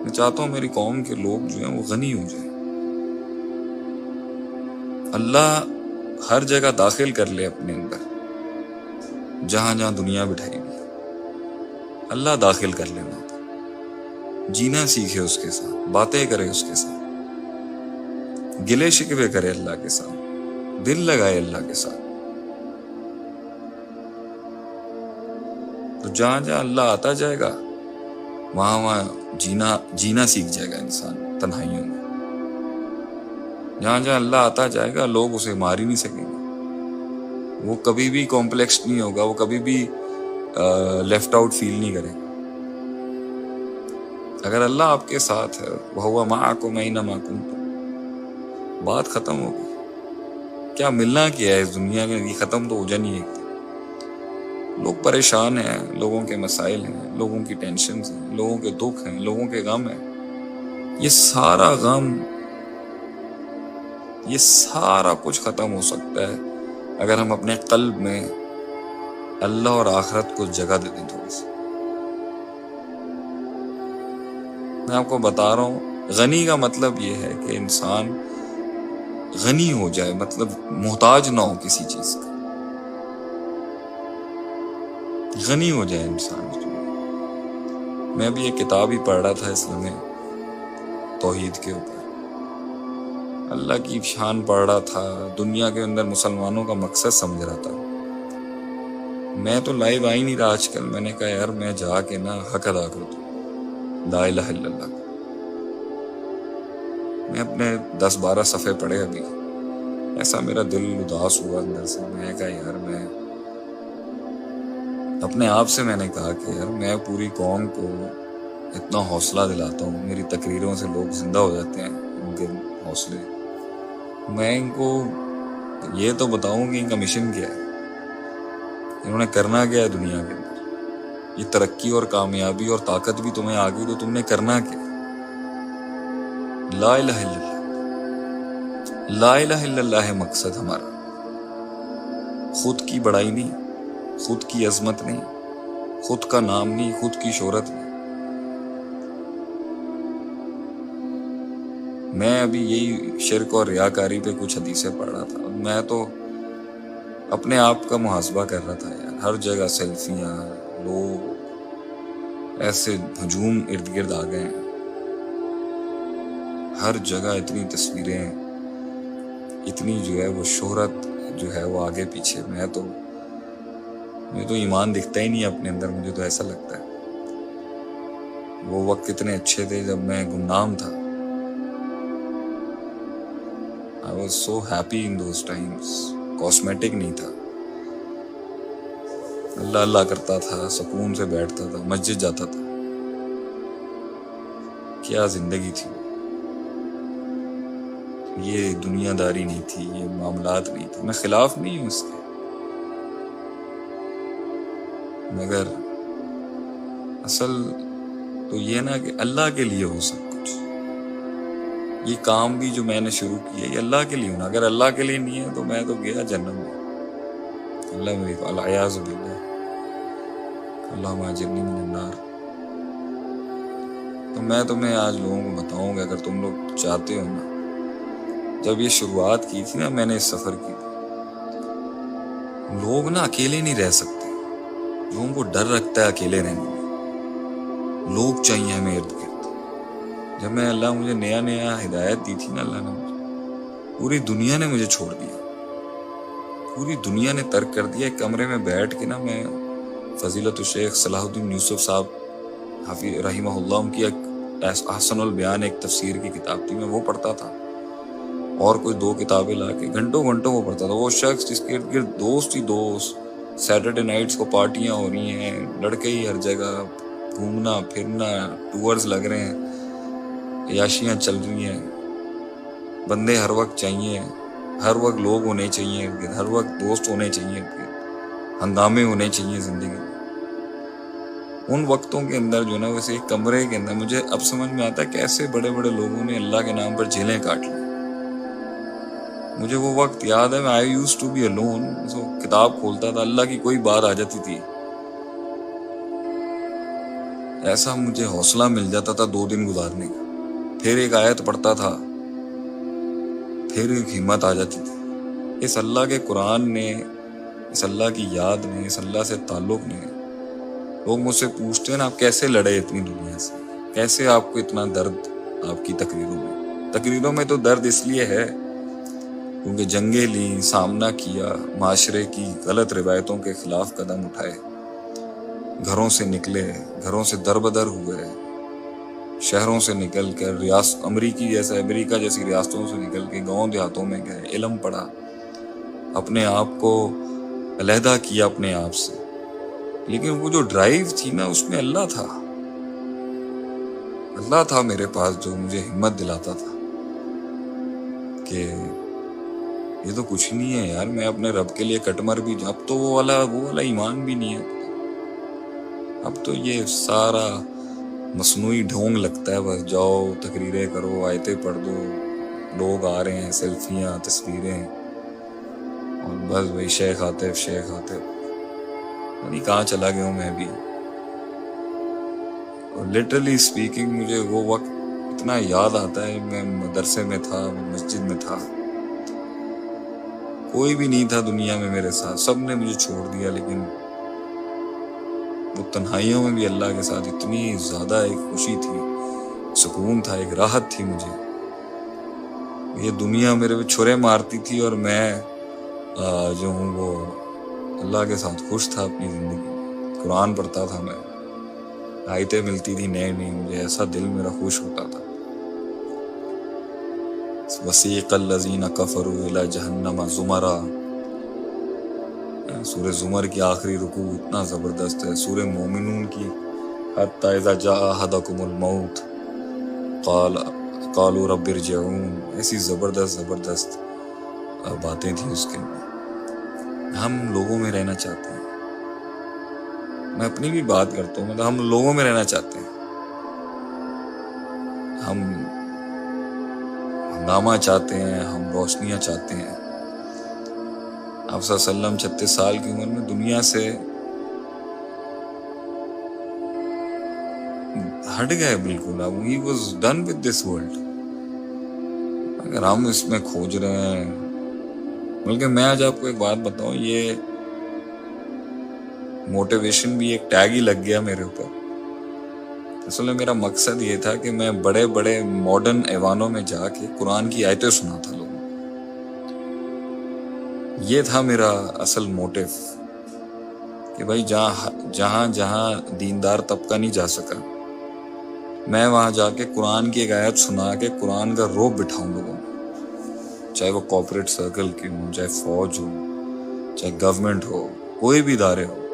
میں چاہتا ہوں میری قوم کے لوگ جو ہیں وہ غنی ہو جائیں. اللہ ہر جگہ داخل کر لے اپنے اندر، جہاں جہاں دنیا بٹھائی ہوئی اللہ داخل کر لے وہاں پر. جینا سیکھے اس کے ساتھ، باتیں کرے اس کے ساتھ، گلے شکوے کرے اللہ کے ساتھ، دل لگائے اللہ کے ساتھ. تو جہاں جہاں اللہ آتا جائے گا وہاں وہاں جینا سیکھ جائے گا انسان تنہائیوں میں. جہاں جہاں اللہ آتا جائے گا لوگ اسے مار ہی نہیں سکیں گے. وہ کبھی بھی کمپلیکس نہیں ہوگا، وہ کبھی بھی لیفٹ آؤٹ فیل نہیں کرے گا. اگر اللہ آپ کے ساتھ ہے وَهُوَ مَعَكُمْ أَيْنَمَا كُنتُمْ، بات ختم ہوگی. کیا ملنا کیا ہے اس دنیا کے، یہ ختم تو ہو جانی ہے. لوگ پریشان ہیں، لوگوں کے مسائل ہیں، لوگوں کی ٹینشنز ہیں، لوگوں کے دکھ ہیں، لوگوں کے غم ہیں. یہ سارا غم، یہ سارا کچھ ختم ہو سکتا ہے اگر ہم اپنے قلب میں اللہ اور آخرت کو جگہ دے دیں تھوڑی سی. میں آپ کو بتا رہا ہوں غنی کا مطلب یہ ہے کہ انسان غنی ہو جائے، مطلب محتاج نہ ہو کسی چیز کا، غنی ہو جائے انسان. میں بھی ایک کتاب ہی پڑھ رہا تھا اسلام توحید کے اوپر، اللہ کی شان پڑھ رہا تھا، دنیا کے اندر مسلمانوں کا مقصد سمجھ رہا تھا. میں تو لائیو آ ہی نہیں رہا آج کل. میں نے کہا یار میں جا کے نا حق ادا کر دوں لا الہ الا اللہ کا. میں اپنے 10-12 صفحے پڑھے ابھی، ایسا میرا دل اداس ہوا اندر سے. میں کہا یار میں اپنے آپ سے میں نے کہا کہ یار میں پوری قوم کو اتنا حوصلہ دلاتا ہوں، میری تقریروں سے لوگ زندہ ہو جاتے ہیں، ان کے حوصلے. میں ان کو یہ تو بتاؤں کہ ان کا مشن کیا ہے، انہوں نے کرنا کیا ہے دنیا کے اندر. یہ ترقی اور کامیابی اور طاقت بھی تمہیں آ گئی تو تم نے کرنا کیا؟ لا الہ الا اللہ، لا الہ الا اللہ ہے مقصد ہمارا. خود کی بڑائی نہیں، خود کی عظمت نہیں، خود کا نام نہیں، خود کی شہرت نہیں. میں ابھی یہی شرک اور ریاکاری پہ کچھ حدیثیں پڑھ رہا تھا. میں تو اپنے آپ کا محاسبہ کر رہا تھا یار. ہر جگہ سیلفیاں، لوگ ایسے ہجوم ارد گرد آ گئے ہیں، ہر جگہ اتنی تصویریں، اتنی جو ہے وہ شہرت جو ہے وہ آگے پیچھے. مجھے تو ایمان دکھتا ہی نہیں اپنے اندر. مجھے تو ایسا لگتا ہے وہ وقت کتنے اچھے تھے جب میں گمنام تھا. I was so happy in those times. Cosmetic نہیں تھا، اللہ اللہ کرتا تھا، سکون سے بیٹھتا تھا، مسجد جاتا تھا. کیا زندگی تھی. یہ دنیا داری نہیں تھی، یہ معاملات نہیں تھے. میں خلاف نہیں ہوں اس کے، مگر اصل تو یہ نا کہ اللہ کے لیے ہو سب کچھ. یہ کام بھی جو میں نے شروع کیا یہ اللہ کے لیے ہونا. اگر اللہ کے لیے نہیں ہے تو میں تو گیا جہنم میں. اللہ میری العیاذ باللہ، اللہم اجرنی من النار. تو میں تمہیں آج لوگوں کو بتاؤں گا، اگر تم لوگ چاہتے ہو نا، جب یہ شروعات کی تھی نا میں نے اس سفر کی، لوگ نا اکیلے نہیں رہ سکتے. لوگوں کو ڈر رکھتا ہے اکیلے رہنے میں. لوگ چاہیے ہمیں ارد گرد. جب میں اللہ مجھے نیا نیا ہدایت دی تھی نا، اللہ نے مجھے، پوری دنیا نے مجھے چھوڑ دیا، پوری دنیا نے ترک کر دیا. ایک کمرے میں بیٹھ کے نا میں فضیلت الشیخ صلاح الدین یوسف صاحب حافظ رحمہ اللہ، ان کی ایک احسن البیان ایک تفسیر کی کتاب تھی، میں وہ پڑھتا تھا، اور کوئی 2 کتابیں لا کے گھنٹوں گھنٹوں وہ پڑھتا تھا. وہ شخص جس کے ارد گرد دوست ہی دوست، سیٹرڈے نائٹس کو پارٹیاں ہو رہی ہیں، لڑکے ہی ہر جگہ، گھومنا پھرنا، ٹورز لگ رہے ہیں، عیاشیاں چل رہی ہیں. بندے ہر وقت چاہیے، ہر وقت لوگ ہونے چاہیے ارد گرد، ہر وقت دوست ہونے چاہیے ارد گرد، ہنگامے ہونے چاہیے زندگی میں. ان وقتوں کے اندر جو نا ویسے ایک کمرے کے اندر مجھے اب سمجھ میں آتا ہے کیسے بڑے بڑے لوگوں نے اللہ کے نام پر جیلیں کاٹ لی. مجھے وہ وقت یاد ہے، میں آئی یوز ٹو بی الون. کتاب کھولتا تھا، اللہ کی کوئی بات آ جاتی تھی، ایسا مجھے حوصلہ مل جاتا تھا 2 دن گزارنے کا، پھر ایک آیت پڑھتا تھا، پھر ایک ہمت آ جاتی تھی۔ اس اللہ کے قرآن نے، اس اللہ کی یاد نے، اس اللہ سے تعلق نے، لوگ مجھ سے پوچھتے ہیں نا آپ کیسے لڑے اتنی دنیا سے، کیسے آپ کو اتنا درد آپ کی تقریروں میں تو درد اس لیے ہے کیونکہ جنگیں لیں، سامنا کیا، معاشرے کی غلط روایتوں کے خلاف قدم اٹھائے، گھروں سے نکلے، گھروں سے دربدر ہوئے، شہروں سے نکل کر امریکہ جیسی ریاستوں سے نکل کے گاؤں دیہاتوں میں گئے، علم پڑھا، اپنے آپ کو علیحدہ کیا اپنے آپ سے، لیکن وہ جو ڈرائیو تھی نا اس میں اللہ تھا میرے پاس، جو مجھے ہمت دلاتا تھا کہ یہ تو کچھ نہیں ہے یار، میں اپنے رب کے لیے کٹمر بھی، اب تو وہ والا ایمان بھی نہیں ہے، اب تو یہ سارا مصنوعی ڈھونگ لگتا ہے، بس جاؤ تقریریں کرو، آیتیں پڑھ دو، لوگ آ رہے ہیں، سیلفیاں، تصویریں، اور بس وہی شیخ عاطف نہیں کہاں چلا گیا ہوں میں بھی۔ اور لٹرلی اسپیکنگ مجھے وہ وقت اتنا یاد آتا ہے، میں مدرسے میں تھا، مسجد میں تھا، کوئی بھی نہیں تھا دنیا میں میرے ساتھ، سب نے مجھے چھوڑ دیا، لیکن وہ تنہائیوں میں بھی اللہ کے ساتھ اتنی زیادہ ایک خوشی تھی، سکون تھا، ایک راحت تھی مجھے۔ یہ دنیا میرے پہ چھرے مارتی تھی اور میں جو ہوں وہ اللہ کے ساتھ خوش تھا اپنی زندگی، قرآن پڑھتا تھا، میں آیتیں ملتی تھی نئے، مجھے ایسا دل میرا خوش ہوتا تھا۔ وسیق الذین کفروا الی جہنم زمرا، سورہ زمر کی آخری رکوع اتنا زبردست ہے، سورہ مومنون کی حتی اذا جاء احدکم الموت قالوا رب ارجعون، ایسی زبردست باتیں تھیں اس کے اندر۔ ہم لوگوں میں رہنا چاہتے ہیں، میں اپنی بھی بات کرتا ہوں، ہم لوگوں میں رہنا چاہتے ہیں، ہم ہنگامہ چاہتے ہیں، ہم روشنیاں چاہتے ہیں۔ آپ صلی اللہ علیہ وسلم 36 سال کی عمر میں دنیا سے ہٹ گئے بالکل، اب he was done with this world۔ اگر ہم اس میں کھوج رہے ہیں، بلکہ میں آج آپ کو ایک بات بتاؤں، یہ موٹیویشن بھی ایک ٹیگ ہی لگ گیا میرے اوپر۔ اصل میں میرا مقصد یہ تھا کہ میں بڑے بڑے ماڈرن ایوانوں میں جا کے قرآن کی آیتیں سناتا لوگوں، یہ تھا میرا اصل موٹیو، کہ بھائی جہاں دیندار طبقہ نہیں جا سکا، میں وہاں جا کے قرآن کی ایک آیت سنا کے قرآن کا روب بٹھاؤں لوگوں میں، چاہے وہ کارپوریٹ سرکل کی ہوں، چاہے فوج ہو، چاہے گورنمنٹ ہو، کوئی بھی ادارے ہو۔